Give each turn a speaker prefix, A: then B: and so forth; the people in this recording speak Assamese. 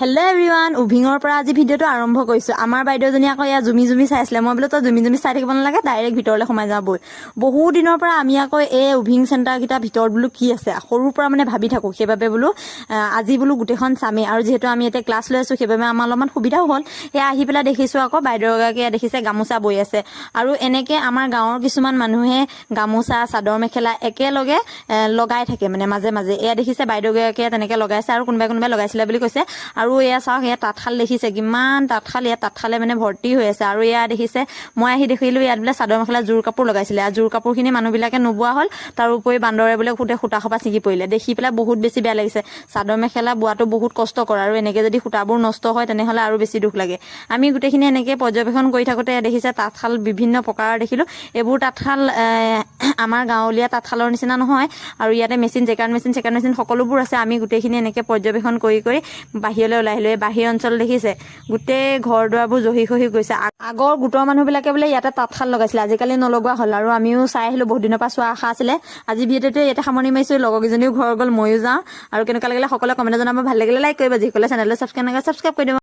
A: হেল্ল' এভৰিৱান, উভিঙৰ পৰা আজি ভিডিঅ'টো আৰম্ভ কৰিছোঁ। আমাৰ বাইদেউজনী আকৌ ইয়াত জুমি জুমি চাইছিলে। মই বোলো তই জুমি জুমি চাই থাকিব নালাগে, ডাইৰেক্ট ভিতৰলৈ সোমাই যাওঁ বৈ। বহু দিনৰ পৰা আমি আকৌ এই উভিং চেণ্টাৰকেইটাৰ ভিতৰত বোলো কি আছে, সৰুৰ পৰা মানে ভাবি থাকোঁ। সেইবাবে বোলো আজি বোলো গোটেইখন চামেই। আৰু যিহেতু আমি এতিয়া ক্লাছ লৈ আছোঁ, সেইবাবে আমাৰ অলপমান সুবিধাও হ'ল। এয়া আহি পেলাই দেখিছোঁ আকৌ বাইদেউ এগৰাকীয়ে দেখিছে গামোচা বৈ আছে। আৰু এনেকৈ আমাৰ গাঁৱৰ কিছুমান মানুহে গামোচা চাদৰ মেখেলা একেলগে লগাই থাকে মানে মাজে মাজে। এয়া দেখিছে বাইদেউগৰাকীয়ে তেনেকৈ লগাইছে আৰু কোনোবাই লগাইছিলে বুলি কৈছে। আৰু এয়া চাওক, এয়া তাঁতশাল দেখিছে, কিমান তাঁতশাল, ইয়াত তাঁতশালে মানে ভৰ্তি হৈ আছে। আৰু এয়া দেখিছে, মই আহি দেখিলোঁ ইয়াত বোলে চাদৰ মেখেলা জোৰ কাপোৰ লগাইছিলে। আৰু জোৰ কাপোৰখিনি মানুহবিলাকে নোবোৱা হ'ল। তাৰ উপৰি বান্দৰে বোলে সূতা সোপা ছিগি পৰিলে। দেখি পেলাই বহুত বেছি বেয়া লাগিছে। চাদৰ মেখেলা বোৱাটো বহুত কষ্টকৰ, আৰু এনেকৈ যদি সূতাবোৰ নষ্ট হয় তেনেহ'লে আৰু বেছি দুখ লাগে। আমি গোটেইখিনি এনেকৈ পৰ্যবেক্ষণ কৰি থাকোঁতে দেখিছে তাঁতশাল বিভিন্ন প্ৰকাৰৰ দেখিলোঁ। এইবোৰ তাঁতশাল আমাৰ গাঁৱলীয়া তাঁতশালৰ নিচিনা নহয়। আৰু ইয়াতে মেচিন, জেকাৰ্ড মেচিন সকলোবোৰ আছে। আমি গোটেইখিনি এনেকৈ পৰ্যবেক্ষণ কৰি বাহিৰলৈ ওলাই আহিলোঁ। এই বাহিৰ অঞ্চল দেখিছে, গোটেই ঘৰ দুৱাৰবোৰ জহি খহি গৈছে। আগৰ গোটৰ মানুহবিলাকে বোলে ইয়াতে তাঁতশাল লগাইছিলে, আজিকালি নলগোৱা হ'ল। আৰু আমিও চাই আহিলোঁ, বহুত দিনৰ পৰা চোৱা আশা আছিলে। আজি ভিডিঅ'টো ইয়াতে সামৰণি মাৰিছোঁ। লগৰকেইজনীও ঘৰ গ'ল, ময়ো যাওঁ। আৰু কেনেকুৱা লাগিলে সকলোৱে কমেণ্টত জনাব। ভাল লাগিলে লাইক কৰিব, যিসকলে চেনেলটো ছাবস্ক্ৰাইব কৰি দিব।